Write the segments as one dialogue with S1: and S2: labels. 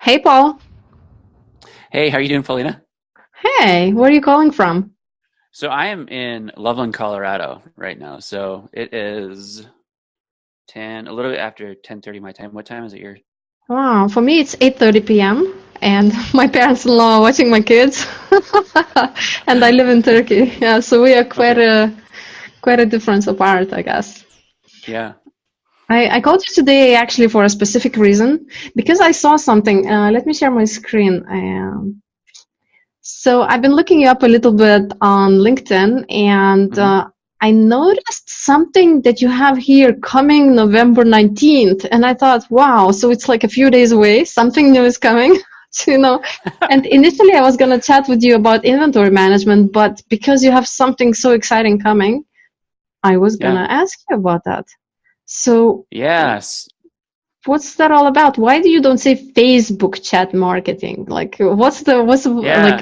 S1: Hey, Paul.
S2: Hey, how are you doing, Paulina?
S1: Hey, where are you calling from?
S2: So I am in Loveland, Colorado right now. So it is a little bit after 10:30 my time. What time is it your?
S1: Wow, for me it's 8:30 p.m. and my parents-in-law are watching my kids. And I live in Turkey. Yeah, so we are quite
S2: Okay.
S1: a difference apart, I guess.
S2: Yeah.
S1: I called you today actually for a specific reason because I saw something. Let me share my screen. So I've been looking you up a little bit on LinkedIn, and
S2: hmm
S1: I noticed something that you have here coming November 19th, and I thought, wow, so it's like a few days away. Something new is coming, you know. And initially, I was gonna chat with you about inventory management, but because you have something so exciting coming, I was
S2: Yeah.
S1: gonna ask you about that. So,
S2: Yes.
S1: what's that all about? Why do you don't say Facebook chat marketing? Like,
S2: Yeah.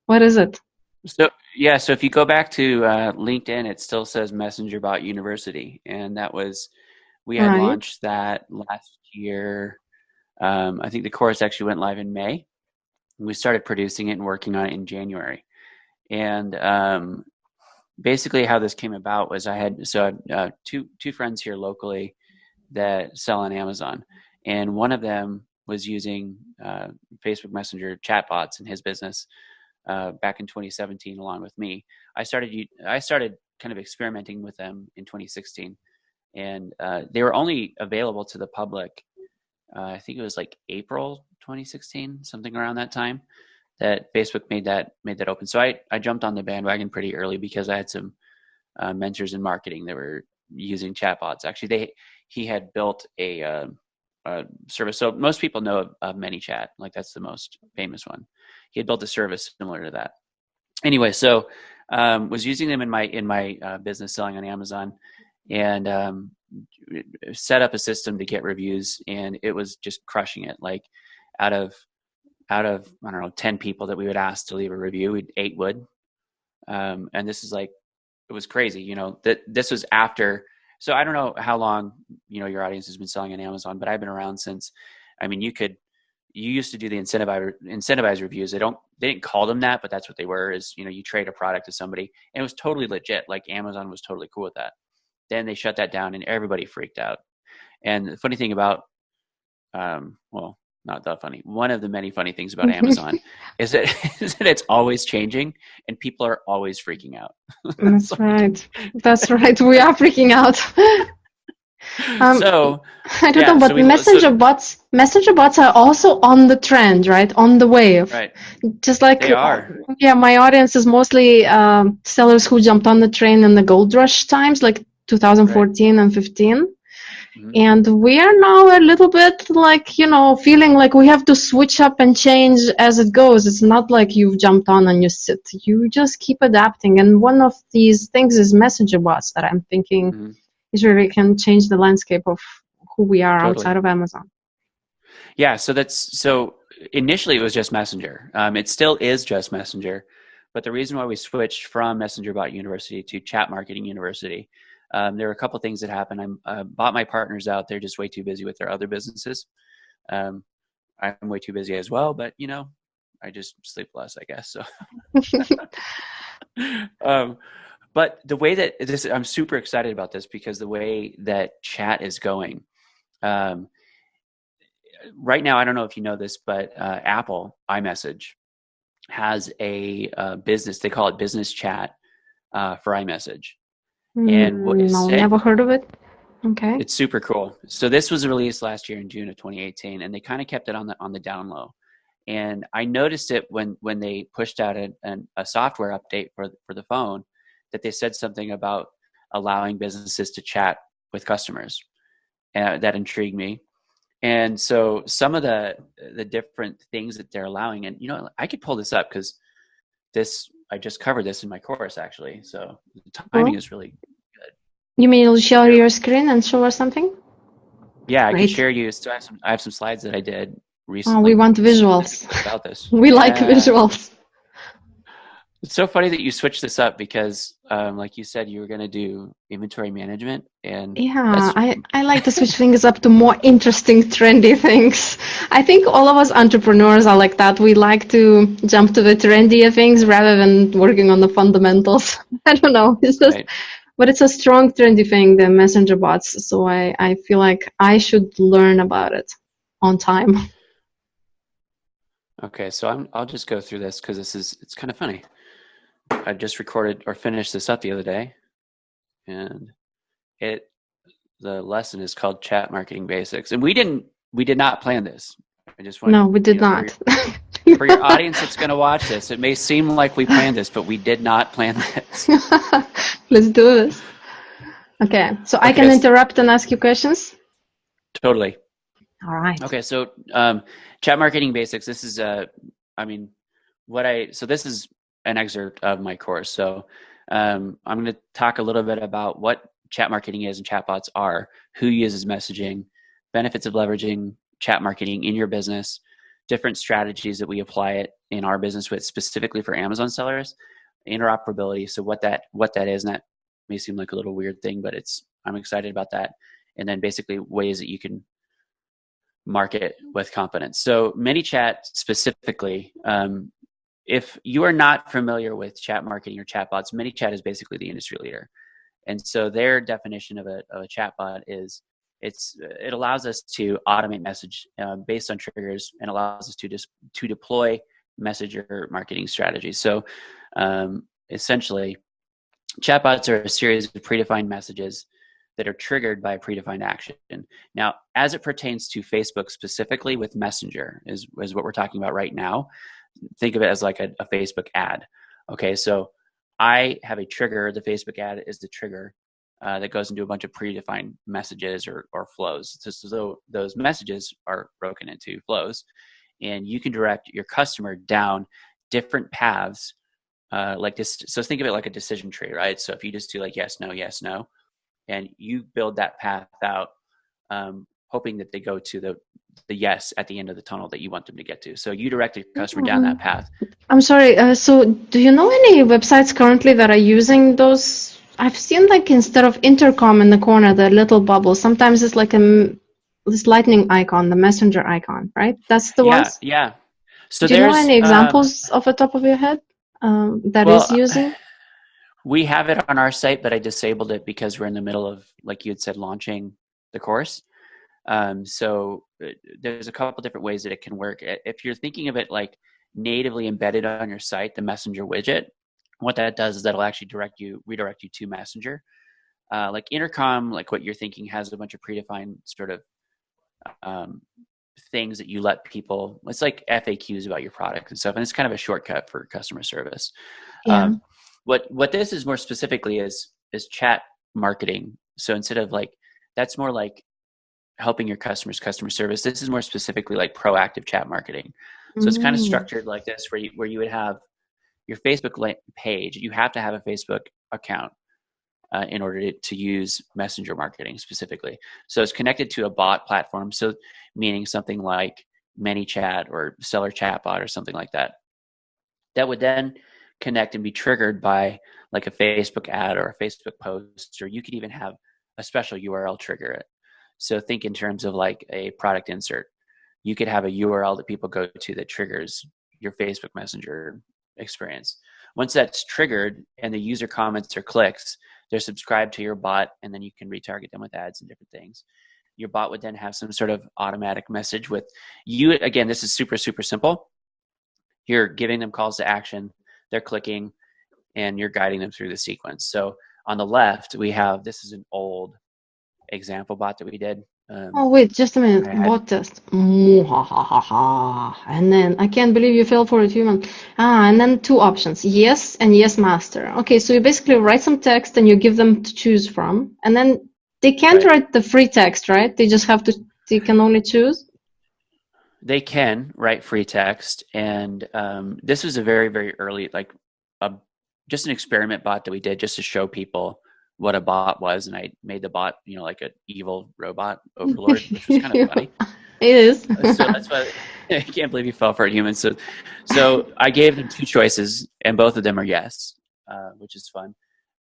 S1: what is it?
S2: So if you go back to LinkedIn, it still says Messenger Bot University, and we had
S1: Right.
S2: launched that last year. I think the course actually went live in May. We started producing it and working on it in January. And basically how this came about was two friends here locally that sell on Amazon, and one of them was using Facebook Messenger chatbots in his business back in 2017, along with me. I started kind of experimenting with them in 2016, and they were only available to the public. I think it was like April 2016, something around that time that Facebook made that open. So I jumped on the bandwagon pretty early because I had some mentors in marketing that were using chatbots. Actually, they he had built a service. So most people know of ManyChat, like that's the most famous one. He had built a service similar to that. Anyway, so was using them in my business selling on Amazon, and set up a system to get reviews, and it was just crushing it. Like out of I don't know 10 people that we would ask to leave a review, eight would. And this is like it was crazy, that this was after. So I don't know how long your audience has been selling on Amazon, but I've been around since. I mean, you used to do the incentivized reviews. They didn't call them that, but that's what they were. Is you trade a product to somebody, and it was totally legit. Like Amazon was totally cool with that. Then they shut that down, and everybody freaked out. And the funny thing about well, not that funny. One of the many funny things about Amazon is that, is that it's always changing and people are always freaking out. It's
S1: That's
S2: like,
S1: right. That's right. We are freaking out. Um,
S2: so
S1: I don't know,
S2: yeah,
S1: but messenger bots are also on the trend, right? On the wave.
S2: right.
S1: Just like,
S2: They are.
S1: yeah, my audience is mostly sellers who jumped on the train in the gold rush times, like
S2: Right.
S1: 2014 and 15.
S2: hmm
S1: And we are now a little bit like, feeling like we have to switch up and change as it goes. It's not like you've jumped on and you sit. You just keep adapting. And one of these things is messenger bots that I'm thinking
S2: hmm
S1: is really can change the landscape of who we are outside
S2: Totally.
S1: of Amazon.
S2: Yeah. So initially it was just Messenger. It still is just Messenger, but the reason why we switched from Messenger Bot University to Chat Marketing University, there were a couple things that happened. I bought my partners out. They're just way too busy with their other businesses. Um, I'm way too busy as well, but I just sleep less, I guess. So, um, but the way that I'm super excited about this because the way that chat is going. Um, right now, I don't know if you know this, but Apple iMessage has a business. They call it Business Chat for iMessage, and what is
S1: No,
S2: it?
S1: never heard of it. Okay.
S2: It's super cool. So this was released last year in June of 2018, and they kind of kept it on the down low. And I noticed it when they pushed out a software update for the phone that they said something about allowing businesses to chat with customers. That intrigued me. And so some of the different things that they're allowing, and I could pull this up because this I just covered this in my course actually. So the timing
S1: Well,
S2: is really good.
S1: you mean you'll share
S2: Here,
S1: your screen and show us something?
S2: yeah, I could
S1: Great.
S2: share you. So I have some slides that I did
S1: Oh, we
S2: recently
S1: want
S2: specifically
S1: visuals.
S2: about this.
S1: We like
S2: Yeah,
S1: visuals.
S2: it's so funny that you switched this up because, like you said, you were going to do inventory management, and
S1: Yeah,
S2: that's
S1: I like to switch things up to more interesting, trendy things. I think all of us entrepreneurs are like that. We like to jump to the trendier things rather than working on the fundamentals. I don't know. It's just,
S2: Right.
S1: but it's a strong trendy thing, the messenger bots. So I feel like I should learn about it on time.
S2: Okay, so I'll just go through this because it's kind of funny. I just recorded or finished this up the other day, and it the lesson is called Chat Marketing Basics, and we did not plan this. I just want
S1: No, we did
S2: for
S1: not.
S2: your audience that's going to watch this, it may seem like we planned this, but we did not plan this.
S1: Let's do this. Okay, so I
S2: Okay,
S1: can interrupt and ask you questions?
S2: totally.
S1: All right.
S2: Okay, so Chat Marketing Basics. This is I mean, so this is an excerpt of my course. So I'm going to talk a little bit about what chat marketing is and chatbots are, who uses messaging, benefits of leveraging chat marketing in your business, different strategies that we apply it in our business with specifically for Amazon sellers, interoperability. So what that is, and that may seem like a little weird thing, but I'm excited about that. And then basically ways that you can market with confidence. So ManyChat specifically, if you are not familiar with chat marketing or chatbots, ManyChat is basically the industry leader. And so their definition of a chatbot is it allows us to automate message based on triggers and allows us to deploy messenger marketing strategies. So essentially, chatbots are a series of predefined messages that are triggered by a predefined action. Now, as it pertains to Facebook specifically with Messenger is what we're talking about right now. Think of it as like a Facebook ad. Okay, so I have a trigger. The Facebook ad is the trigger that goes into a bunch of predefined messages or flows. So those messages are broken into flows, and you can direct your customer down different paths like this. So think of it like a decision tree, right? So if you just do like yes, no, and you build that path out, hoping that they go to the yes at the end of the tunnel that you want them to get to. So you direct your customer down that path.
S1: I'm sorry. So do you know any websites currently that are using those? I've seen like instead of intercom in the corner, the little bubble. Sometimes it's like this lightning icon, the messenger icon, right? That's the
S2: Yeah,
S1: ones.
S2: yeah. So
S1: Do you know
S2: there's
S1: any examples off the top of your head that is
S2: well,
S1: using?
S2: we have it on our site, but I disabled it because we're in the middle of, like you had said, launching the course. So there's a couple different ways that it can work. If you're thinking of it like natively embedded on your site, the Messenger widget, what that does is that'll actually redirect you to Messenger. Like Intercom, like what you're thinking, has a bunch of predefined sort of um, things that you let people. It's like FAQs about your product and stuff, and it's kind of a shortcut for customer service.
S1: Yeah.
S2: What this is more specifically is chat marketing. So instead of like that's more like helping your customer service. This is more specifically like proactive chat marketing. So it's kind of
S1: Mm.
S2: structured like this, where you would have your Facebook page. You have to have a Facebook account in order to use messenger marketing specifically. So it's connected to a bot platform. So meaning something like ManyChat or Seller Chatbot or something like that. That would then connect and be triggered by like a Facebook ad or a Facebook post, or you could even have a special URL trigger it. So think in terms of like a product insert. You could have a URL that people go to that triggers your Facebook Messenger experience. Once that's triggered and the user comments or clicks, they're subscribed to your bot, and then you can retarget them with ads and different things. Your bot would then have some sort of automatic message with you. Again, this is super, super simple. You're giving them calls to action, they're clicking, and you're guiding them through the sequence. So on the left, we have, this is an old example bot that we did.
S1: Oh, wait, just a minute.
S2: I had,
S1: Bot test. Mwahaha. And then I can't believe you fell for it, human. And then two options, yes and yes master. Okay, so you basically write some text and you give them to choose from. And then they can't
S2: right.
S1: write the free text, right? They can only choose.
S2: They can write free text, and this was a very, very early, like just an experiment bot that we did just to show people what a bot was, and I made the bot, like an evil robot overlord, which was kind of funny.
S1: It is.
S2: So that's why I can't believe you fell for it, human. So I gave them two choices, and both of them are yes, which is fun.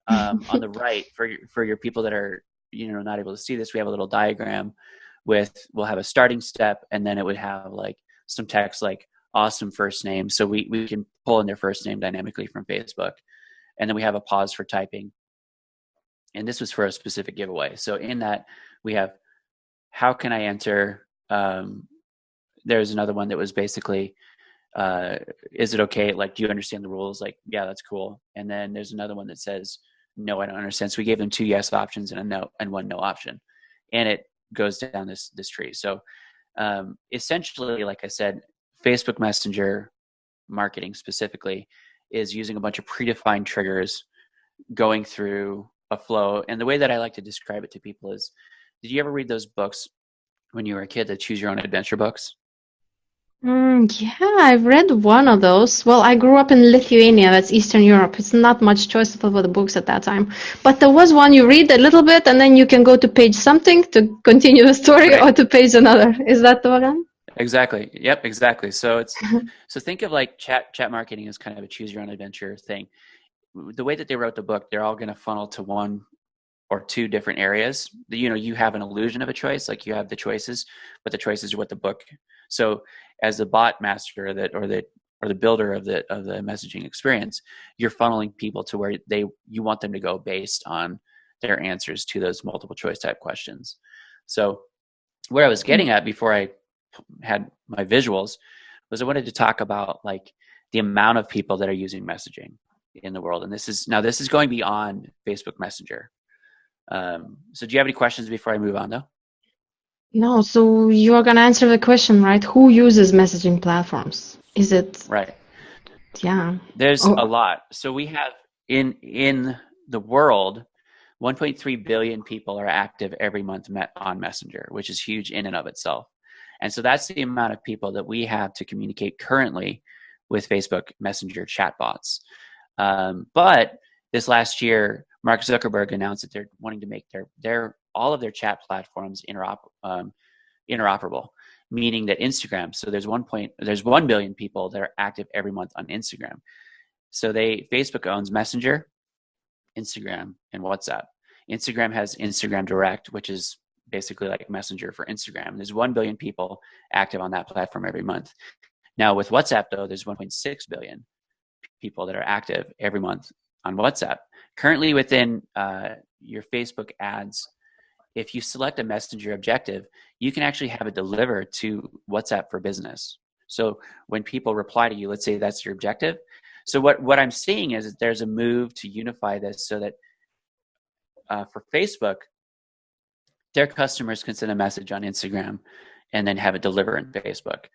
S2: On the right, for your people that are not able to see this, we have a little diagram we'll have a starting step, and then it would have like some text like awesome first name. So we can pull in their first name dynamically from Facebook. And then we have a pause for typing. And this was for a specific giveaway. So in that we have, how can I enter? There's another one that was basically, is it okay? Like, do you understand the rules? Like, yeah, that's cool. And then there's another one that says, no, I don't understand. So we gave them 2 yes options and a no and 1 no option. And it goes down this tree. So essentially, like I said, Facebook Messenger marketing specifically is using a bunch of predefined triggers going through a flow. And the way that I like to describe it to people is, did you ever read those books when you were a kid, the Choose Your Own Adventure books?
S1: Yeah, I've read one of those. Well, I grew up in Lithuania, that's Eastern Europe. It's not much choice for the books at that time. But there was one you read a little bit and then you can go to page something to continue the story
S2: Right.
S1: or to page another. Is that the one?
S2: Exactly. Yep, exactly. So so think of like chat marketing as kind of a choose your own adventure thing. The way that they wrote the book, they're all going to funnel to 1 or 2 different areas. You have an illusion of a choice, like you have the choices, but the choices are what the book. So as the bot master or the builder of the messaging experience, you're funneling people to where you want them to go based on their answers to those multiple choice type questions. So where I was getting at before I had my visuals was I wanted to talk about like the amount of people that are using messaging in the world. And this is going beyond Facebook Messenger. So do you have any questions before I move on though?
S1: No, so you are going to answer the question, right? Who uses messaging platforms? Is it,
S2: Right.
S1: yeah.
S2: There's a
S1: Oh,
S2: lot. So we have in the world, 1.3 billion people are active every month on Messenger, which is huge in and of itself. And so that's the amount of people that we have to communicate currently with Facebook Messenger chatbots. But this last year, Mark Zuckerberg announced that they're wanting to make their all of their chat platforms interoperable, meaning that Instagram. So there's 1 billion people that are active every month on Instagram. So Facebook owns Messenger, Instagram, and WhatsApp. Instagram has Instagram Direct, which is basically like Messenger for Instagram. There's 1 billion people active on that platform every month. Now with WhatsApp though, there's 1.6 billion people that are active every month on WhatsApp. Currently within your Facebook ads, if you select a messenger objective, you can actually have it delivered to WhatsApp for Business. So when people reply to you, let's say that's your objective. So what I'm seeing is that there's a move to unify this so that for Facebook, their customers can send a message on Instagram and then have it deliver in Facebook.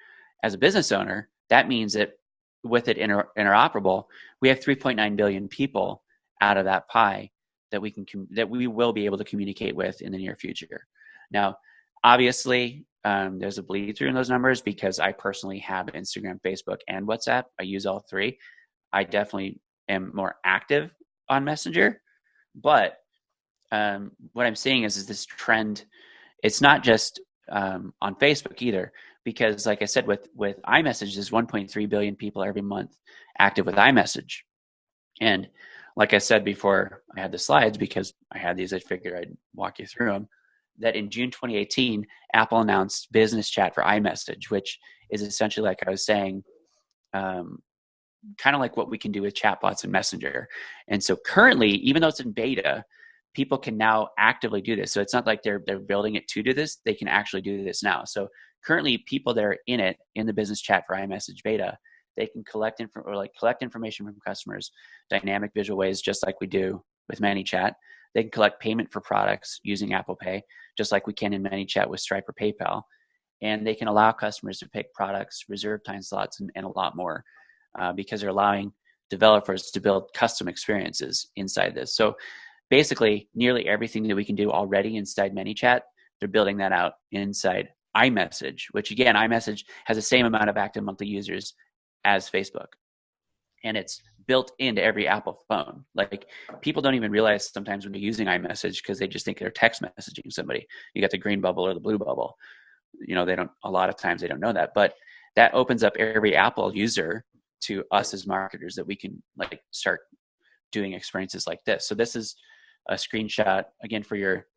S2: As a business owner, that means that with it interoperable, we have 3.9 billion people out of that pie that we will be able to communicate with in the near future. Now, obviously, there's a bleed through in those numbers because I personally have Instagram, Facebook, and WhatsApp. I use all 3. I definitely am more active on Messenger, but what I'm seeing is this trend. It's not just on Facebook either, because like I said, with iMessage, there's 1.3 billion people every month active with iMessage. And like I said before I had the slides, because I had these, I figured I'd walk you through them, that in June 2018, Apple announced business chat for iMessage, which is essentially, like I was saying, kind of like what we can do with chatbots and Messenger. And so currently, even though it's in beta, people can now actively do this. So it's not like they're building it to do this. They can actually do this now. So currently, people that are in the business chat for iMessage beta, they can collect information from customers, dynamic visual ways, just like we do with ManyChat. They can collect payment for products using Apple Pay, just like we can in ManyChat with Stripe or PayPal. And they can allow customers to pick products, reserve time slots, and a lot more because they're allowing developers to build custom experiences inside this. So basically, nearly everything that we can do already inside ManyChat, they're building that out inside iMessage, which again, iMessage has the same amount of active monthly users as Facebook. And it's built into every Apple phone. Like, people don't even realize sometimes when they're using iMessage because they just think they're text messaging somebody. You got the green bubble or the blue bubble. A lot of times they don't know that, but that opens up every Apple user to us as marketers that we can like start doing experiences like this. So this is a screenshot again for your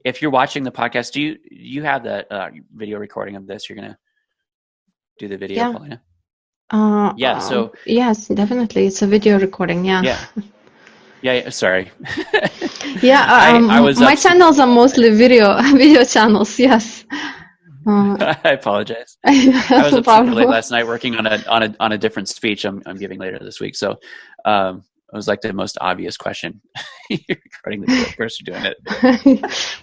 S2: if you're watching the podcast, do you have the video recording of this? You're gonna do the video,
S1: Yeah.
S2: Paulina? Yeah. So
S1: Yes, definitely. It's a video recording. Yeah.
S2: yeah. Yeah. Sorry.
S1: Yeah.
S2: I was
S1: My
S2: up.
S1: channels are mostly video channels. Yes.
S2: I apologize. I was
S1: No
S2: up super late
S1: problem.
S2: last night working on a different speech I'm giving later this week. So it was like the most obvious question. You're recording the video. Of course, you're doing it.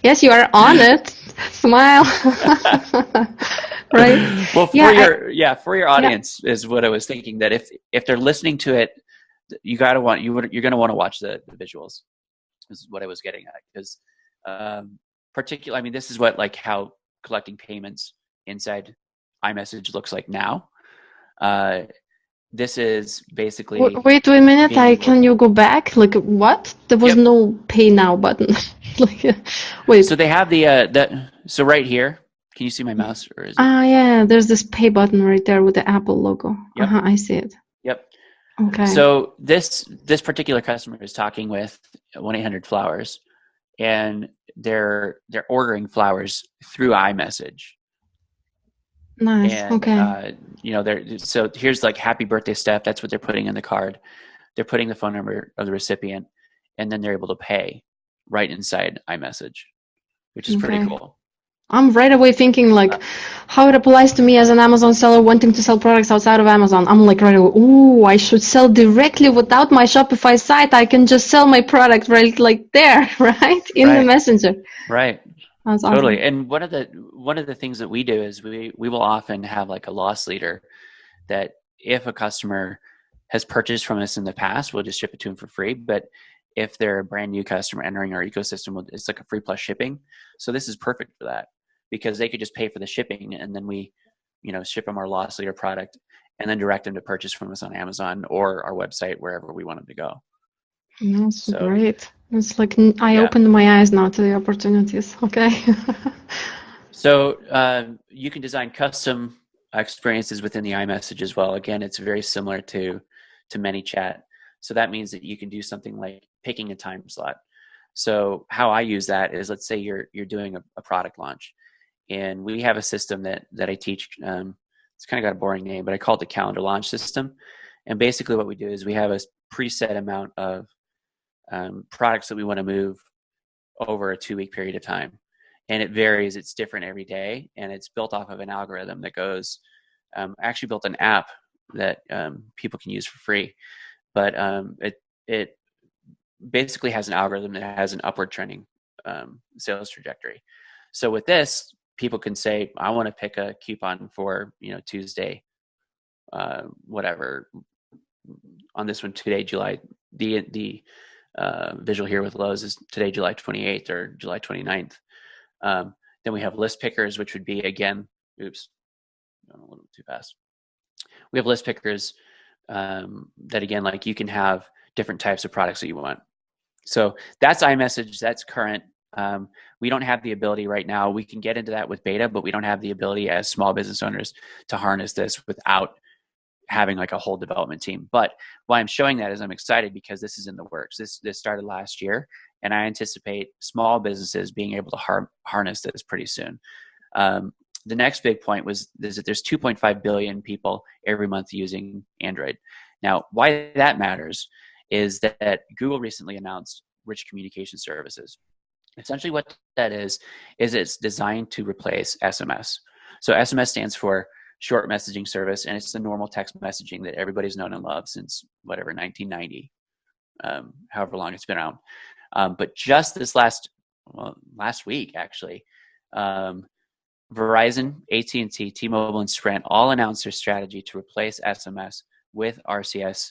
S1: Yes, you are on it. Smile. Right.
S2: Well, for
S1: Yeah.
S2: for your audience is what I was thinking, that if they're listening to it, you're gonna want to watch the visuals. Is what I was getting at, because particularly, I mean, this is what, like, how collecting payments inside iMessage looks like now. This is basically
S1: Wait a minute. Can you go back? Like what? There was no pay now button. Like, wait.
S2: So they have so right here. Can you see my mouse, or is it?
S1: Yeah. There's this pay button right there with the Apple logo.
S2: Yep.
S1: I see it.
S2: Yep.
S1: Okay.
S2: So this particular customer is talking with 1-800-Flowers, and they're ordering flowers through iMessage.
S1: Nice.
S2: And
S1: Okay.
S2: so here's like, happy birthday, Steph. That's what they're putting in the card. They're putting the phone number of the recipient, and then they're able to pay right inside iMessage, which is pretty cool.
S1: I'm right away thinking like how it applies to me as an Amazon seller wanting to sell products outside of Amazon. I'm like right away, ooh, I should sell directly without my Shopify site. I can just sell my product right like there, right? In the messenger.
S2: Right.
S1: That's
S2: totally.
S1: awesome.
S2: And one of the things that we do is we will often have like a loss leader that if a customer has purchased from us in the past, we'll just ship it to them for free. But if they're a brand new customer entering our ecosystem, it's like a free plus shipping. So this is perfect for that, because they could just pay for the shipping, and then we, ship them our loss leader product, and then direct them to purchase from us on Amazon or our website, wherever we want them to go.
S1: That's great. It's like I opened my eyes now to the opportunities. Okay.
S2: So you can design custom experiences within the iMessage as well. Again, it's very similar to ManyChat. So that means that you can do something like picking a time slot. So how I use that is, let's say you're doing a product launch, and we have a system that I teach. It's kind of got a boring name, but I call it the calendar launch system. And basically what we do is we have a preset amount of products that we want to move over a 2-week period of time. And it varies. It's different every day. And it's built off of an algorithm that goes, I actually built an app that people can use for free. But it basically has an algorithm that has an upward trending sales trajectory. So with this, people can say, I want to pick a coupon for, Tuesday, whatever. On this one, today, July, the visual here with Lowe's is today, July 28th or July 29th. Then we have list pickers, which would be, again, oops, going a little too fast. We have list pickers that, again, like, you can have different types of products that you want. So that's iMessage. That's current. We don't have the ability right now. We can get into that with beta, but we don't have the ability as small business owners to harness this without having like a whole development team. But why I'm showing that is I'm excited because this is in the works. This started last year, and I anticipate small businesses being able to harness this pretty soon. The next big point is that there's 2.5 billion people every month using Android. Now, why that matters is that Google recently announced Rich Communication Services. Essentially what that is it's designed to replace SMS. So SMS stands for short messaging service, and it's the normal text messaging that everybody's known and loved since 1990, however long it's been around. But just this last week, actually, Verizon, AT&T, T-Mobile, and Sprint all announced their strategy to replace SMS with RCS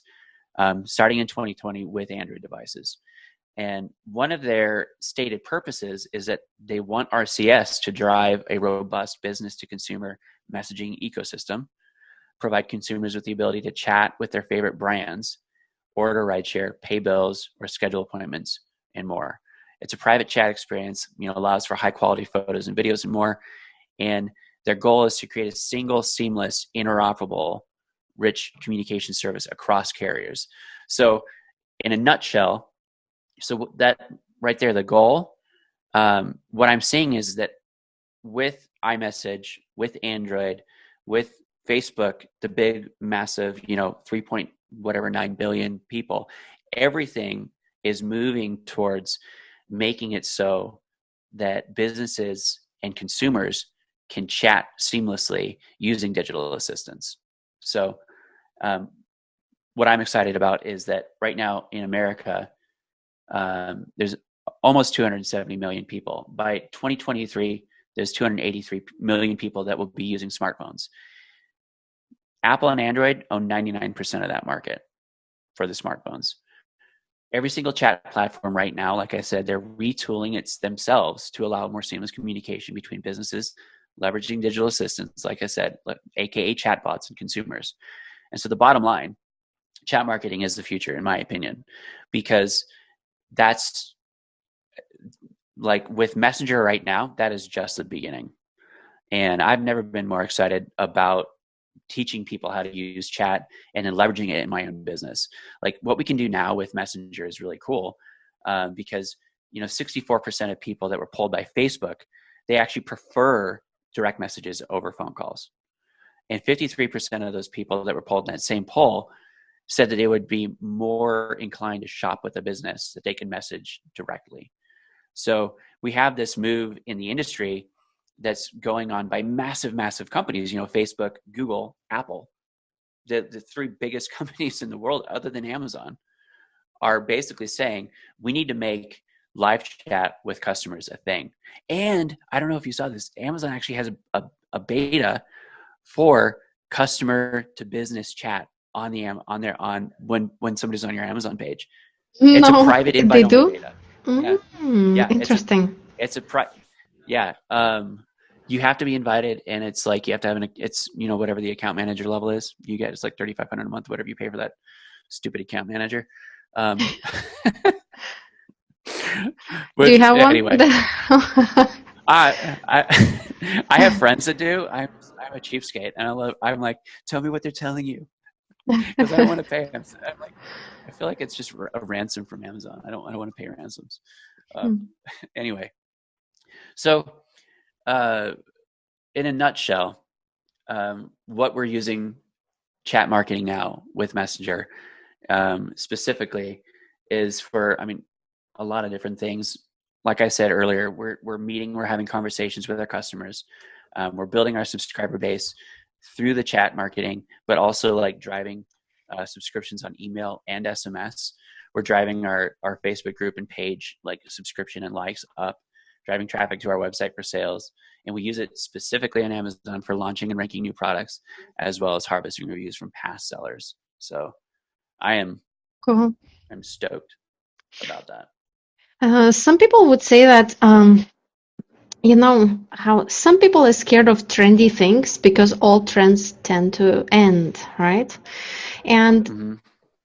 S2: starting in 2020 with Android devices. And one of their stated purposes is that they want RCS to drive a robust business-to-consumer messaging ecosystem, provide consumers with the ability to chat with their favorite brands, order rideshare, pay bills, or schedule appointments, and more. It's a private chat experience, allows for high-quality photos and videos and more. And their goal is to create a single, seamless, interoperable, rich communication service across carriers. So in a nutshell, so that right there, the goal, what I'm seeing is that with iMessage, with Android, with Facebook, the big, massive, 3.9 billion people, everything is moving towards making it so that businesses and consumers can chat seamlessly using digital assistants. So what I'm excited about is that right now in America, there's almost 270 million people. By 2023, there's 283 million people that will be using smartphones. Apple and Android own 99% of that market for the smartphones. Every single chat platform right now, like I said, they're retooling it themselves to allow more seamless communication between businesses, leveraging digital assistants, like I said, aka chatbots, and consumers. And so the bottom line, chat marketing is the future, in my opinion, because that's like with Messenger right now, that is just the beginning. And I've never been more excited about teaching people how to use chat and then leveraging it in my own business. Like what we can do now with Messenger is really cool because 64% of people that were polled by Facebook, they actually prefer direct messages over phone calls. And 53% of those people that were polled in that same poll said that they would be more inclined to shop with a business that they can message directly. So we have this move in the industry that's going on by massive, massive companies, Facebook, Google, Apple, the three biggest companies in the world other than Amazon are basically saying we need to make live chat with customers a thing. And I don't know if you saw this, Amazon actually has a beta for customer to business chat on when somebody's on your Amazon page. It's a private invite only beta. Yeah,
S1: interesting.
S2: You have to be invited, and it's like you have to have whatever the account manager level is. You get it's like $3,500 a month, whatever you pay for that stupid account manager.
S1: Do you have one?
S2: Anyway, I have friends that do. I'm a cheapskate, and I'm like, tell me what they're telling you, because I don't want to pay them. I'm like, I feel like it's just a ransom from Amazon. I don't want to pay ransoms. Anyway, so in a nutshell, what we're using chat marketing now with Messenger specifically is for, a lot of different things. Like I said earlier, we're having conversations with our customers. We're building our subscriber base through the chat marketing, but also like driving subscriptions on email and SMS. We're driving our Facebook group and page, like subscription and likes up, driving traffic to our website for sales. And we use it specifically on Amazon for launching and ranking new products, as well as harvesting reviews from past sellers. So I'm stoked about that.
S1: Some people would say that, how some people are scared of trendy things because all trends tend to end, right? And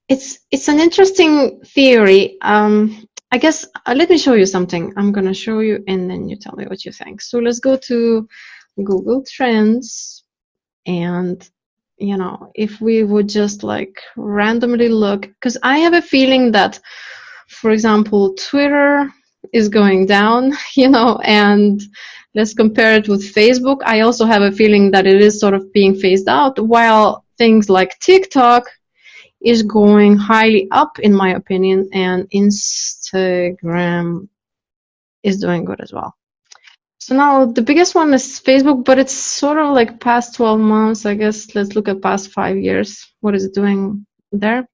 S1: it's an interesting theory. I guess, let me show you something. I'm going to show you and then you tell me what you think. So let's go to Google Trends. And, if we would just like randomly look, because I have a feeling that, for example, Twitter is going down, and let's compare it with Facebook. I also have a feeling that it is sort of being phased out, while things like TikTok is going highly up, in my opinion, and Instagram is doing good as well. So now the biggest one is Facebook, but it's sort of like past 12 months, I guess. Let's look at past 5 years. What is it doing there?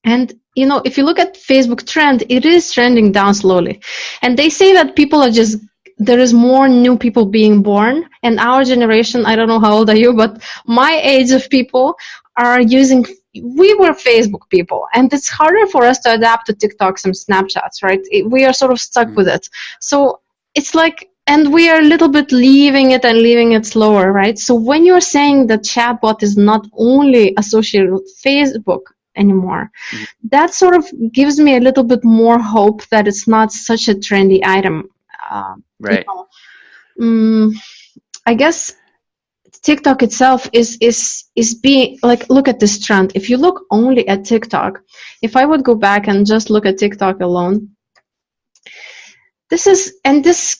S1: And, if you look at Facebook trend, it is trending down slowly. And they say that there is more new people being born. And our generation, I don't know how old are you, but my age of people we were Facebook people. And it's harder for us to adapt to TikToks and Snapchats, right? We are sort of stuck with it. So it's like, and we are a little bit leaving it slower, right? So when you're saying that chatbot is not only associated with Facebook anymore, that sort of gives me a little bit more hope that it's not such a trendy item.
S2: Right.
S1: I guess TikTok itself is being like, look at this trend. If you look only at TikTok, if I would go back and just look at TikTok alone, this is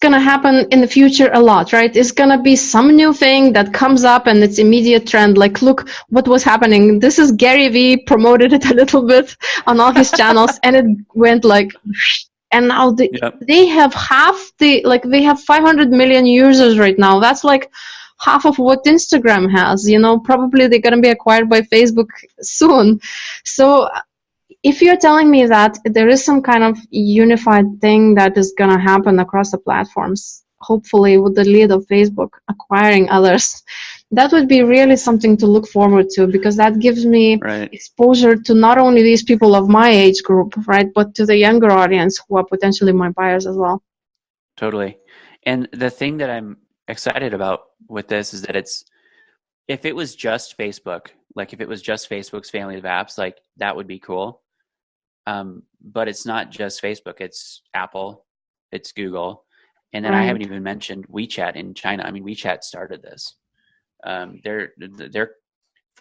S1: going to happen in the future a lot, right? It's going to be some new thing that comes up and it's immediate trend. Like, look what was happening. This is Gary Vee promoted it a little bit on all his channels, and it went like, and now they have they have 500 million users right now. That's like half of what Instagram has. Probably they're going to be acquired by Facebook soon. So if you're telling me that there is some kind of unified thing that is going to happen across the platforms, hopefully with the lead of Facebook acquiring others, that would be really something to look forward to, because that gives me exposure to not only these people of my age group, right, but to the younger audience who are potentially my buyers as well.
S2: Totally. And the thing that I'm excited about with this is that if it was just Facebook, like if it was just Facebook's family of apps, like that would be cool. But it's not just Facebook, it's Apple, it's Google. And then I haven't even mentioned WeChat in China. I mean, WeChat started this. They're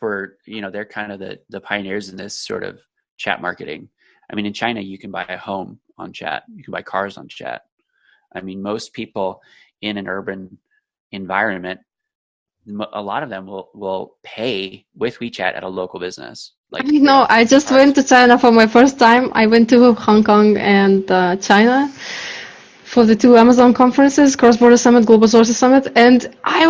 S2: kind of the pioneers in this sort of chat marketing. I mean, in China, you can buy a home on chat. You can buy cars on chat. I mean, most people in an urban environment, a lot of them will pay with WeChat at a local business. Like,
S1: no, I just went to China for my first time. I went to Hong Kong and China for the 2 Amazon conferences, Cross Border Summit, Global Sources Summit, and I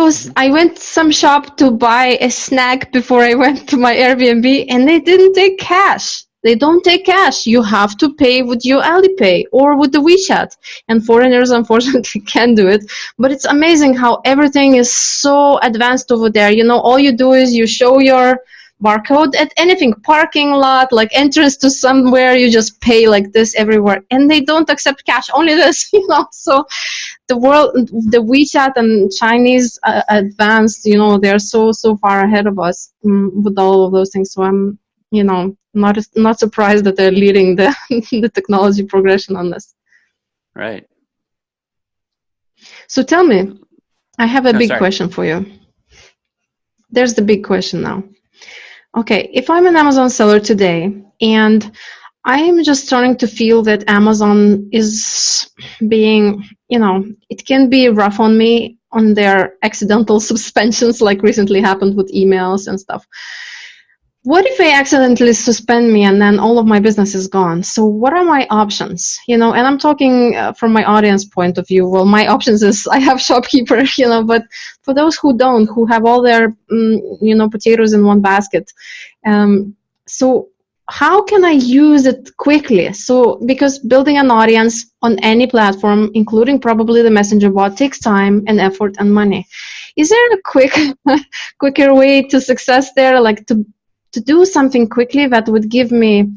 S1: went to some shop to buy a snack before I went to my Airbnb, and they didn't take cash. They don't take cash. You have to pay with your Alipay or with the WeChat. And foreigners, unfortunately, can't do it. But it's amazing how everything is so advanced over there. All you do is you show your barcode at anything, parking lot, like entrance to somewhere, you just pay like this everywhere. And they don't accept cash, only this, So the WeChat and Chinese advanced, they're so far ahead of us with all of those things. So I'm, not surprised that they're leading the the technology progression on this.
S2: Right.
S1: So tell me, I have a big question for you. There's the big question now. Okay, if I'm an Amazon seller today and I'm just starting to feel that Amazon is being, it can be rough on me on their accidental suspensions, like recently happened with emails and stuff. What if they accidentally suspend me and then all of my business is gone? So what are my options? And I'm talking from my audience point of view. Well, my options is I have Shopkeeper, but for those who don't, who have all their, potatoes in one basket. So how can I use it quickly? So because building an audience on any platform, including probably the Messenger bot, takes time and effort and money. Is there a quicker way to success there, like to do something quickly that would give me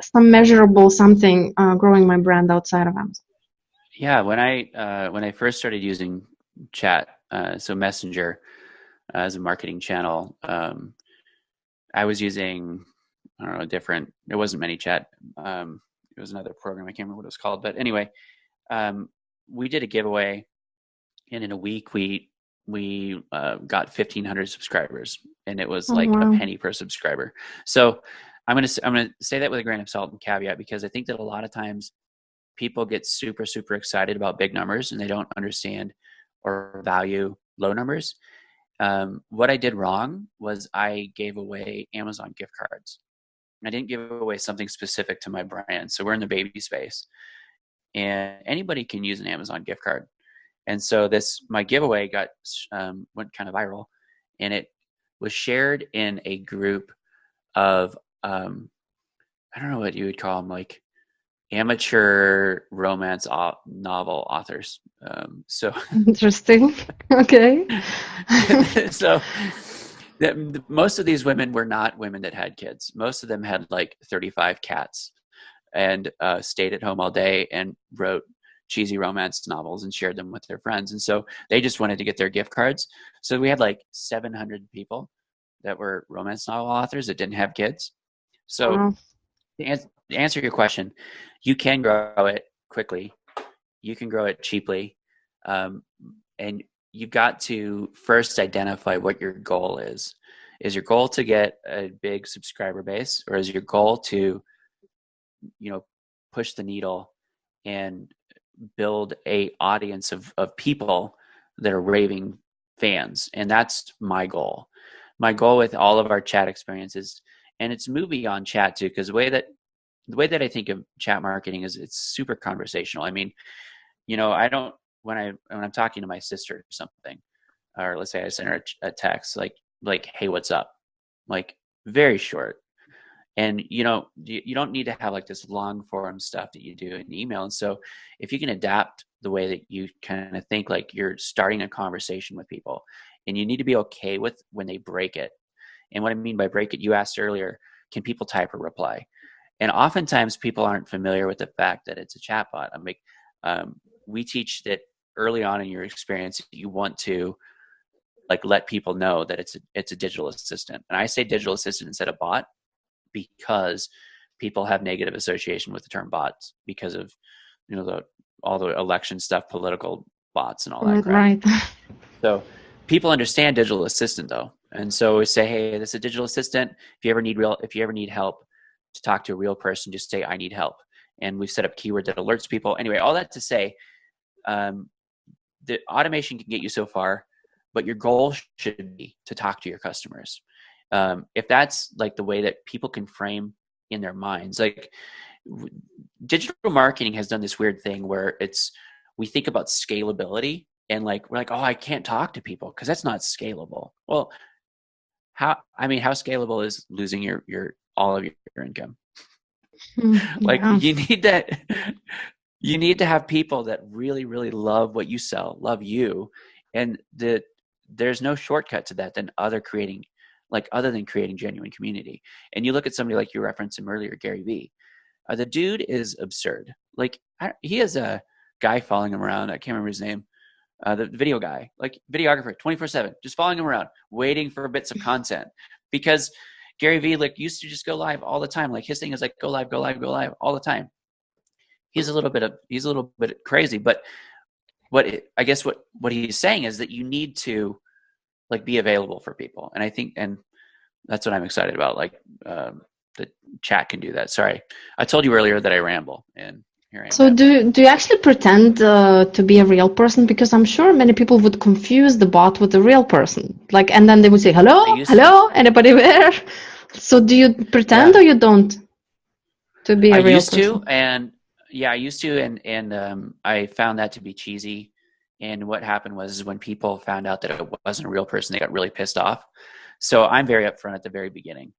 S1: some measurable something growing my brand outside of Amazon?
S2: Yeah, when I first started using chat, so Messenger as a marketing channel, I was using, I don't know, there wasn't ManyChat. It was another program. I can't remember what it was called. But anyway, we did a giveaway, and in a week we got 1,500 subscribers, and it was like a penny per subscriber. So I'm gonna say that with a grain of salt and caveat, because I think that a lot of times people get super, super excited about big numbers and they don't understand or value low numbers. What I did wrong was I gave away Amazon gift cards. I didn't give away something specific to my brand. So we're in the baby space, and anybody can use an Amazon gift card. And so my giveaway went kind of viral, and it was shared in a group of, I don't know what you would call them, like amateur romance novel authors. So
S1: interesting. Okay.
S2: So most of these women were not women that had kids. Most of them had like 35 cats and stayed at home all day and wrote cheesy romance novels and shared them with their friends. And so they just wanted to get their gift cards. So we had like 700 people that were romance novel authors that didn't have kids. So to answer your question, you can grow it quickly. You can grow it cheaply. And you've got to first identify what your goal is. Is your goal to get a big subscriber base, or is your goal to, push the needle and build a audience of people that are raving fans. And that's my goal. My goal with all of our chat experiences, and it's moving on chat too, because the way that I think of chat marketing is it's super conversational. I mean, I don't, when I'm talking to my sister or something, or let's say I send her a text like, hey, what's up? Like, very short. And you don't need to have like this long form stuff that you do in email. And so if you can adapt the way that you kind of think, like you're starting a conversation with people, and you need to be okay with when they break it. And what I mean by break it, you asked earlier, can people type or reply? And oftentimes people aren't familiar with the fact that it's a chatbot. I'm like, we teach that early on in your experience, you want to like let people know that it's a digital assistant. And I say digital assistant instead of bot because people have negative association with the term bots because of all the election stuff, political bots and all that crap.
S1: Right.
S2: So people understand digital assistant though. And so we say, hey, this is a digital assistant. If you ever need help to talk to a real person, just say, I need help. And we've set up keyword that alerts people. Anyway, all that to say, the automation can get you so far, but your goal should be to talk to your customers. If that's like the way that people can frame in their minds, like digital marketing has done this weird thing where we think about scalability and like, we're like, oh, I can't talk to people because that's not scalable. Well, how scalable is losing all of your income? Like
S1: Yeah.
S2: you need to have people that really, really love what you sell, love you. And there's no shortcut to that other than creating genuine community. And you look at somebody like you referenced him earlier, Gary Vee. The dude is absurd. Like he has a guy following him around. I can't remember his name. The video guy, like videographer, 24/7, just following him around, waiting for bits of content. Because Gary Vee used to just go live all the time. Like his thing is like go live all the time. He's a little bit crazy, but what he's saying is that you need to like be available for people. And I think, and that's what I'm excited about. Like, the chat can do that. Sorry. I told you earlier that I ramble, and here I am.
S1: So do you actually pretend to be a real person? Because I'm sure many people would confuse the bot with the real person. Like, and then they would say, hello, anybody there? So do you pretend or you don't to be a real person?
S2: I used to, and I found that to be cheesy. And what happened was when people found out that it wasn't a real person, they got really pissed off. So I'm very upfront at the very beginning.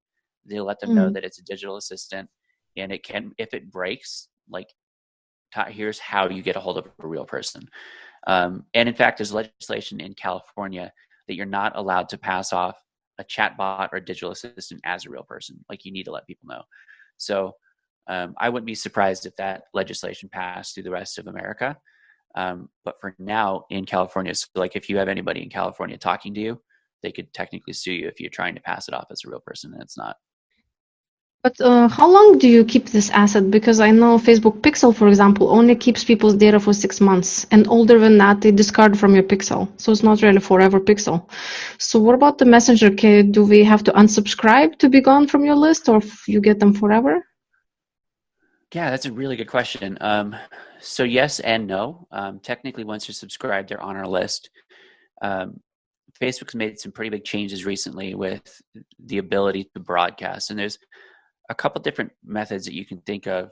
S2: They let them know that it's a digital assistant, and it can, if it breaks, like, here's how you get a hold of a real person. And in fact, there's legislation in California that you're not allowed to pass off a chatbot or a digital assistant as a real person. Like, you need to let people know. So I wouldn't be surprised if that legislation passed through the rest of America. But for now in California, so like if you have anybody in California talking to you, they could technically sue you if you're trying to pass it off as a real person, and it's not.
S1: But how long do you keep this asset? Because I know Facebook Pixel, for example, only keeps people's data for 6 months, and older than that, they discard from your Pixel. So it's not really forever Pixel. So what about the Messenger? Do we have to unsubscribe to be gone from your list, or you get them forever?
S2: Yeah, that's a really good question. So yes and no. Technically, once you're subscribed, they're on our list. Facebook's made some pretty big changes recently with the ability to broadcast, and there's a couple different methods that you can think of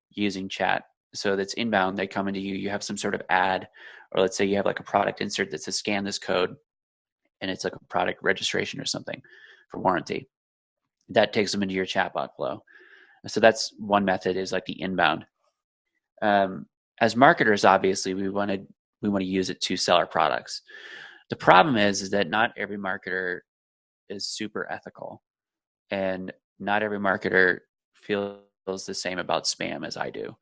S2: using chat. So that's inbound. They come into you. You have some sort of ad, or let's say you have like a product insert that says scan this code, and it's like a product registration or something for warranty. That takes them into your chatbot flow. So that's one method, is like the inbound. As marketers, obviously, we want to use it to sell our products. The problem is that not every marketer is super ethical, and not every marketer feels the same about spam as I do.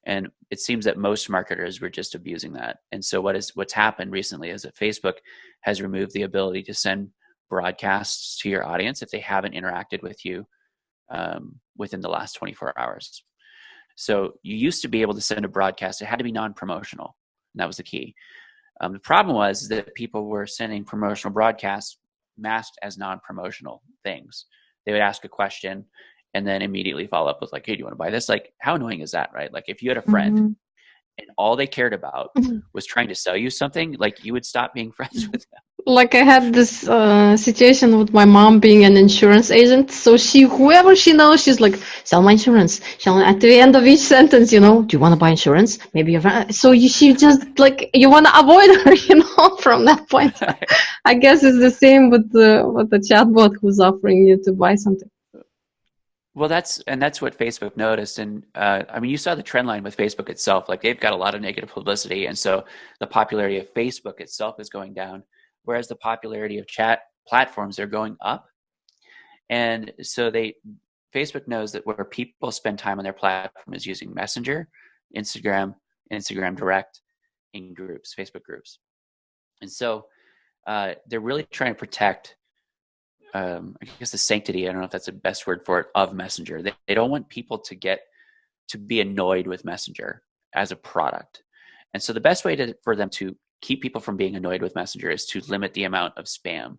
S2: And it seems that most marketers were just abusing that. And so what's happened recently is that Facebook has removed the ability to send broadcasts to your audience if they haven't interacted with you within the last 24 hours. So you used to be able to send a broadcast. It had to be non-promotional, and that was the key. The problem was that people were sending promotional broadcasts masked as non-promotional things. They would ask a question and then immediately follow up with like, hey, do you want to buy this? Like, how annoying is that, right? Like, if you had a friend and all they cared about was trying to sell you something, like you would stop being friends with them.
S1: Like I had this situation with my mom being an insurance agent. So whoever she knows, she's like, sell my insurance. At the end of each sentence, do you want to buy insurance? Maybe she just like, you want to avoid her, from that point. I guess it's the same with the chatbot who's offering you to buy something.
S2: Well, that's what Facebook noticed. And I mean, you saw the trend line with Facebook itself. Like they've got a lot of negative publicity. And so the popularity of Facebook itself is going down, whereas the popularity of chat platforms are going up. And so Facebook knows that where people spend time on their platform is using Messenger, Instagram Direct, in groups, Facebook groups. And so they're really trying to protect, I guess, the sanctity, I don't know if that's the best word for it, of Messenger. They don't want people to be annoyed with Messenger as a product. And so the best way for them to keep people from being annoyed with Messenger is to limit the amount of spam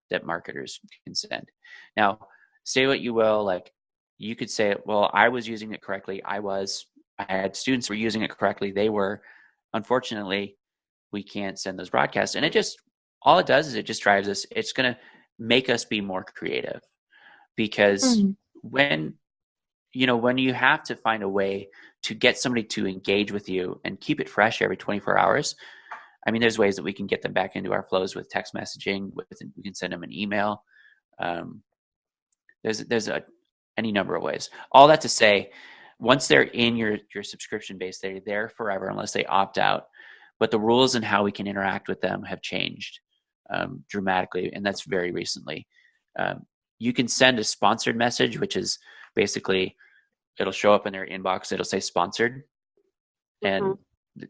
S2: that marketers can send. Now, say what you will, like you could say, well, I was using it correctly. I had students who were using it correctly. They were. Unfortunately, we can't send those broadcasts. And all it does is it just drives us. It's going to make us be more creative, because when you have to find a way to get somebody to engage with you and keep it fresh every 24 hours, I mean, there's ways that we can get them back into our flows with text messaging. We can send them an email. There's any number of ways. All that to say, once they're in your subscription base, they're there forever unless they opt out. But the rules and how we can interact with them have changed dramatically, and that's very recently. You can send a sponsored message, which is basically it'll show up in their inbox. It'll say sponsored, and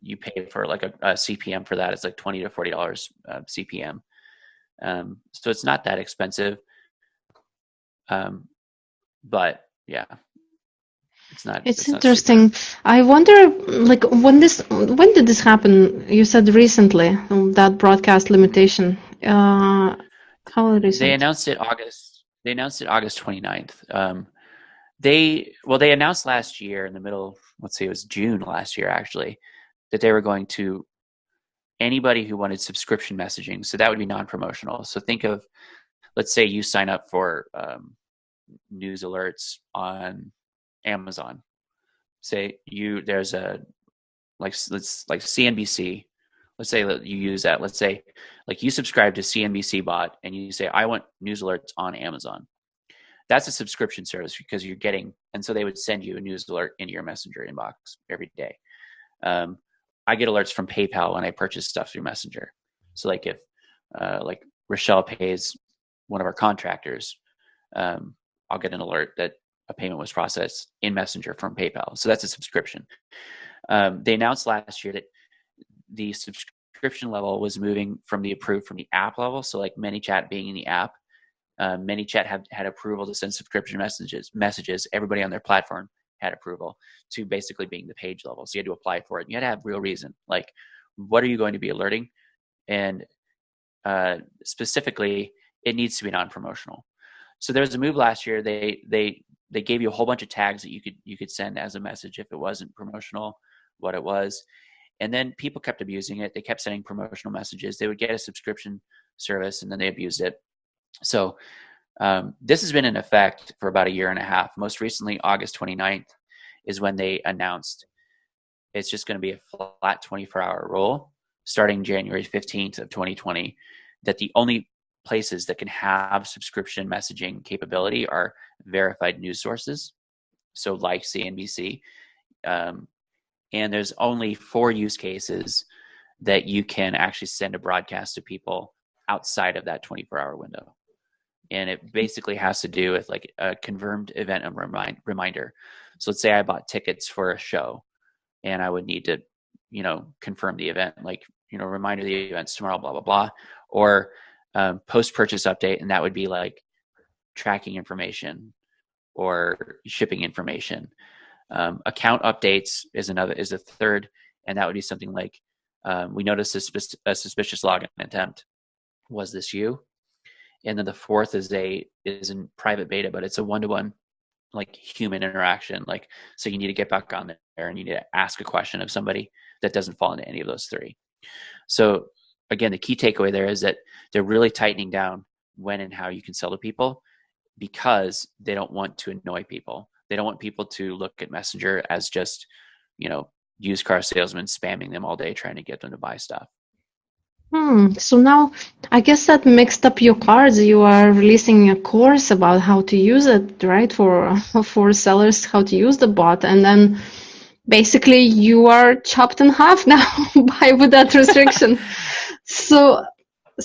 S2: you pay for like a CPM for that. It's like $20 to $40 CPM. So it's not that expensive. But yeah, it's
S1: interesting. I wonder, like, when did this happen? You said recently, that broadcast limitation. How recent?
S2: They announced it August 29th. They announced last year in the middle, let's say it was June last year actually, that they were going to anybody who wanted subscription messaging. So that would be non-promotional. So think of, let's say you sign up for news alerts on Amazon. Say there's a like CNBC. Let's say that you use that. Let's say like you subscribe to CNBC bot and you say, I want news alerts on Amazon. That's a subscription service because you're getting, and so they would send you a news alert into your Messenger inbox every day. I get alerts from PayPal when I purchase stuff through Messenger. So like if like Rochelle pays one of our contractors, I'll get an alert that a payment was processed in Messenger from PayPal. So that's a subscription. They announced last year that the subscription level was moving from the approved from the app level. So like ManyChat being in the app, ManyChat had approval to send subscription messages. Everybody on their platform had approval to basically being the page level. So you had to apply for it. You had to have real reason. Like, what are you going to be alerting? And specifically, it needs to be non-promotional. So there was a move last year. They gave you a whole bunch of tags that you could send as a message if it wasn't promotional, what it was. And then people kept abusing it. They kept sending promotional messages. They would get a subscription service and then they abused it. So this has been in effect for about a year and a half. Most recently, August 29th is when they announced it's just going to be a flat 24-hour rule starting January 15th of 2020, that the only places that can have subscription messaging capability are verified news sources. So like CNBC. And there's only 4 use cases that you can actually send a broadcast to people outside of that 24-hour window. And it basically has to do with like a confirmed event and reminder. So let's say I bought tickets for a show and I would need to, confirm the event, like, reminder the event's tomorrow, blah, blah, blah, or post-purchase update. And that would be like tracking information or shipping information. Account updates is a third. And that would be something like, we noticed a suspicious login attempt. Was this you? And then the fourth is in private beta, but it's a one-to-one like human interaction. Like, so you need to get back on there and you need to ask a question of somebody that doesn't fall into any of those three. So again, the key takeaway there is that they're really tightening down when and how you can sell to people, because they don't want to annoy people. They don't want people to look at Messenger as just, used car salesmen spamming them all day trying to get them to buy stuff.
S1: So now I guess that mixed up your cards. You are releasing a course about how to use it, right? For sellers, how to use the bot, and then basically you are chopped in half now with that restriction. So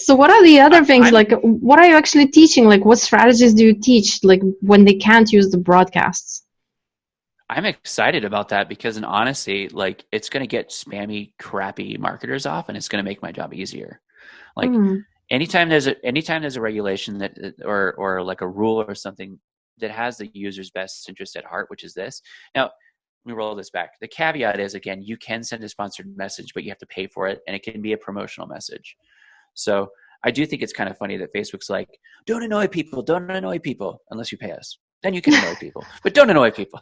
S1: what are the other things? Like, what are you actually teaching? Like, what strategies do you teach? Like, when they can't use the broadcasts?
S2: I'm excited about that because, in honesty, like, it's going to get spammy, crappy marketers off, and it's going to make my job easier. Like, anytime there's a regulation that, or like a rule or something that has the user's best interest at heart, which is this. Now, let me roll this back. The caveat is, again, you can send a sponsored message, but you have to pay for it, and it can be a promotional message. So I do think it's kind of funny that Facebook's like, don't annoy people unless you pay us. Then you can annoy people, but don't annoy people.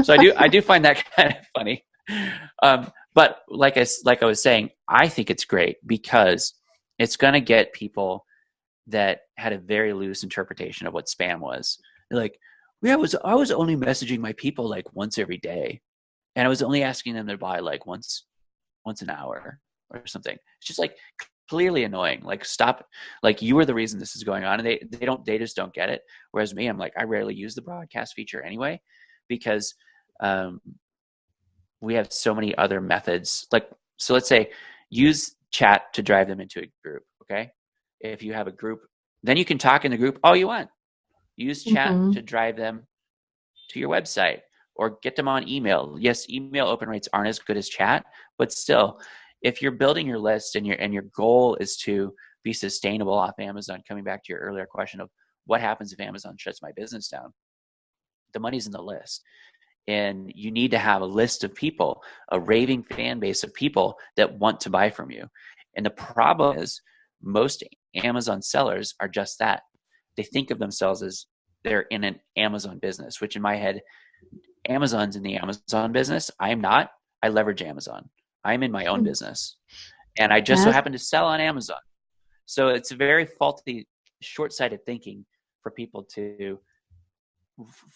S2: So I do find that kind of funny. But like I was saying, I think it's great because it's going to get people that had a very loose interpretation of what spam was. They're like, I was only messaging my people like once every day, and I was only asking them to buy like once an hour or something. It's just like clearly annoying. Like, stop. Like, you are the reason this is going on, and they just don't get it. Whereas me, I'm like, I rarely use the broadcast feature anyway, because we have so many other methods. Like, so let's say use chat to drive them into a group. Okay. If you have a group, then you can talk in the group all you want. Use chat to drive them to your website or get them on email. Yes, email open rates aren't as good as chat, but still, if you're building your list and your goal is to be sustainable off Amazon, coming back to your earlier question of what happens if Amazon shuts my business down, the money's in the list. And you need to have a list of people, a raving fan base of people that want to buy from you. And the problem is, most Amazon sellers are just that. They think of themselves as they're in an Amazon business, which in my head, Amazon's in the Amazon business. I am not. I leverage Amazon. I'm in my own business. And I just so happen to sell on Amazon. So it's a very faulty, short-sighted thinking for people to,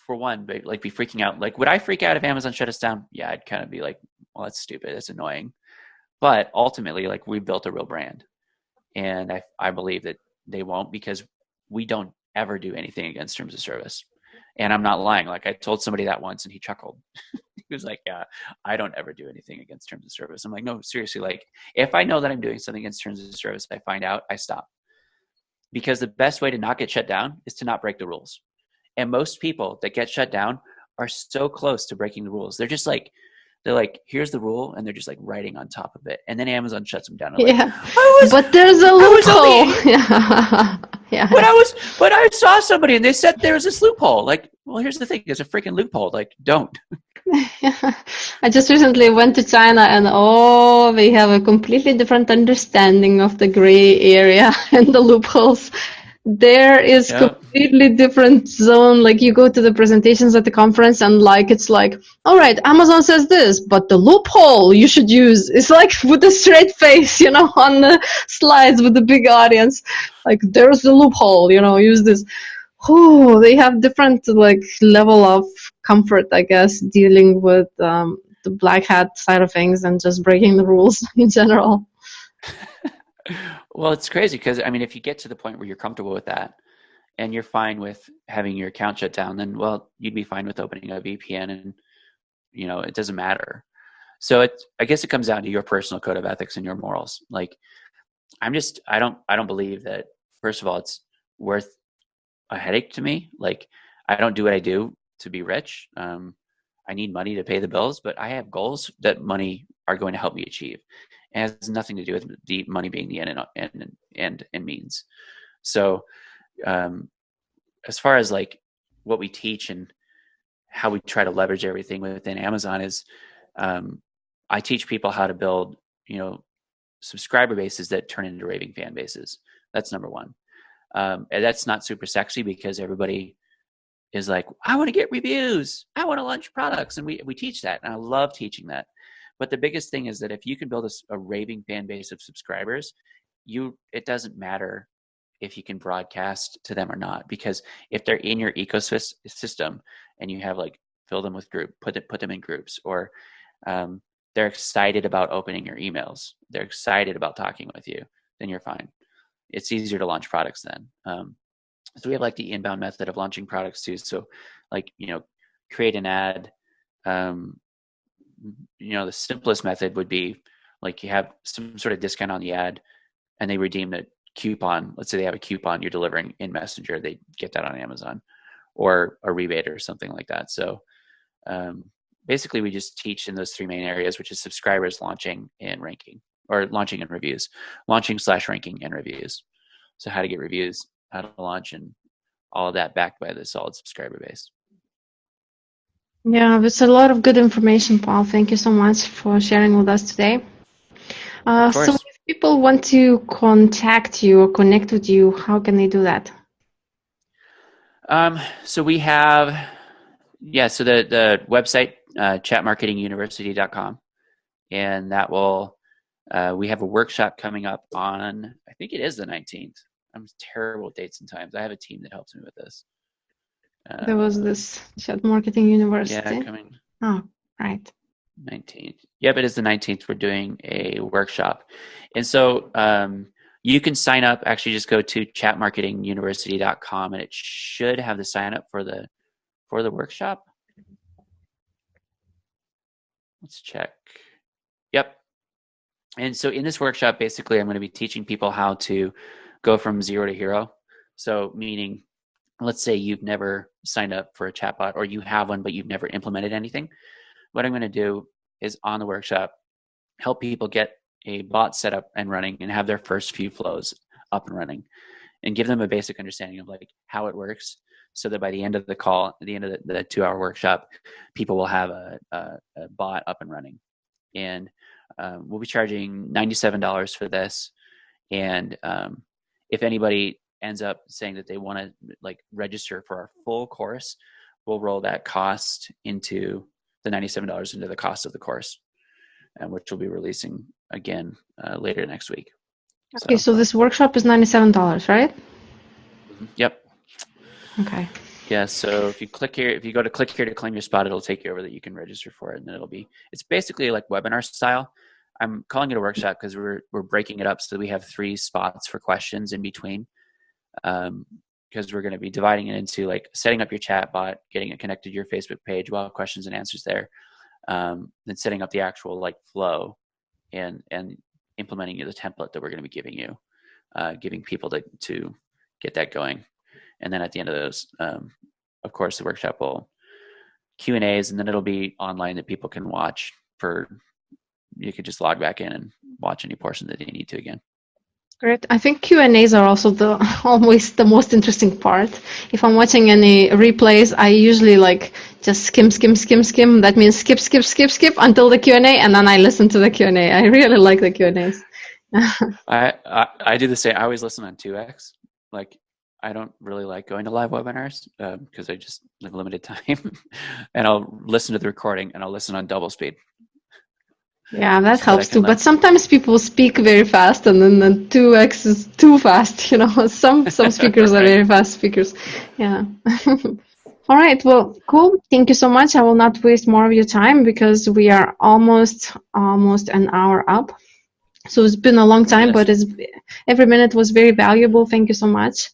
S2: for one, be freaking out. Like, would I freak out if Amazon shut us down? Yeah, I'd kind of be like, well, that's stupid. That's annoying. But ultimately, like, we built a real brand. And I believe that they won't, because we don't ever do anything against terms of service. And I'm not lying. Like, I told somebody that once and he chuckled. He was like, yeah, I don't ever do anything against terms of service. I'm like, no, seriously. Like, if I know that I'm doing something against terms of service, I find out, I stop. Because the best way to not get shut down is to not break the rules. And most people that get shut down are so close to breaking the rules. They're like, here's the rule, and they're just like writing on top of it. And then Amazon shuts them down.
S1: Yeah, but there's a loophole. Yeah.
S2: But I saw somebody and they said there was this loophole. Like, well, here's the thing: there's a freaking loophole. Like, don't.
S1: I just recently went to China, and they have a completely different understanding of the gray area and the loopholes. There is completely different zone. Like, you go to the presentations at the conference and it's like, all right, Amazon says this, but the loophole you should use is like with a straight face, on the slides with the big audience. Like, there's the loophole, use this. They have different level of comfort, I guess, dealing with the black hat side of things and just breaking the rules in general.
S2: Well, it's crazy because, I mean, if you get to the point where you're comfortable with that and you're fine with having your account shut down, then, well, you'd be fine with opening a VPN and, it doesn't matter. So I guess it comes down to your personal code of ethics and your morals. Like, I don't believe that, first of all, it's worth a headache to me. Like, I don't do what I do to be rich. I need money to pay the bills, but I have goals that money are going to help me achieve. It has nothing to do with the money being the end and means. So, as far as like what we teach and how we try to leverage everything within Amazon is, I teach people how to build, subscriber bases that turn into raving fan bases. That's number one. And that's not super sexy because everybody is like, I want to get reviews. I want to launch products. And we teach that. And I love teaching that. But the biggest thing is that if you can build a raving fan base of subscribers, it doesn't matter if you can broadcast to them or not, because if they're in your ecosystem and you have like fill them with put them in groups, or they're excited about opening your emails, they're excited about talking with you, then you're fine. It's easier to launch products then. So we have like the inbound method of launching products too. So like, create an ad. The simplest method would be like you have some sort of discount on the ad and they redeem the coupon. Let's say they have a coupon you're delivering in Messenger, they get that on Amazon, or a rebate or something like that. So basically we just teach in those three main areas, which is subscribers, launching, and ranking, or launching and reviews, launching/ranking and reviews. So how to get reviews, how to launch, and all of that backed by the solid subscriber base.
S1: Yeah, it's a lot of good information, Paul. Thank you so much for sharing with us today. So if people want to contact you or connect with you, how can they do that?
S2: So we have, so the website, chatmarketinguniversity.com, and that will, we have a workshop coming up on, I think it is the 19th. I'm terrible with dates and times. I have a team that helps me with this.
S1: There was this Chat Marketing University.
S2: Yeah, coming.
S1: Oh, right.
S2: 19th. Yep, it is the 19th. We're doing a workshop. And so you can sign up. Actually, just go to chatmarketinguniversity.com and it should have the sign up for the workshop. Let's check. Yep. And so in this workshop, basically, I'm going to be teaching people how to go from zero to hero. So meaning, let's say you've never signed up for a chatbot, or you have one, but you've never implemented anything. What I'm going to do is on the workshop, help people get a bot set up and running and have their first few flows up and running, and give them a basic understanding of like how it works, so that by the end of the call, at the end of the 2-hour workshop, people will have a bot up and running. And we'll be charging $97 for this. And if anybody ends up saying that they want to like register for our full course, we'll roll that cost into the $97 into the cost of the course, and which we'll be releasing again later next week.
S1: Okay, so this workshop is $97, right?
S2: Yep.
S1: Okay.
S2: Yeah, so if you go to click here to claim your spot, it'll take you over that you can register for it, and then it's basically like webinar style. I'm calling it a workshop because we're breaking it up so that we have 3 spots for questions in between. Because we're going to be dividing it into like setting up your chat bot, getting it connected to your Facebook page, we'll have questions and answers there, then setting up the actual like flow and implementing the template that we're going to be giving you, giving people to get that going. And then at the end of those, of course, the workshop will Q&As, and then it'll be online that people can watch you could just log back in and watch any portion that they need to again.
S1: Great. I think Q&As are also always the most interesting part. If I'm watching any replays, I usually like just skim. That means skip until the Q&A, and then I listen to the Q&A. I really like the Q&As.
S2: I do the same. I always listen on 2x. Like, I don't really like going to live webinars because I just have limited time. And I'll listen to the recording, and I'll listen on double speed.
S1: Yeah, that helps too. But sometimes people speak very fast, and then the 2x is too fast. Some speakers are very fast speakers. Yeah. All right. Well, cool. Thank you so much. I will not waste more of your time because we are almost an hour up. So it's been a long time, but every minute was very valuable. Thank you so much.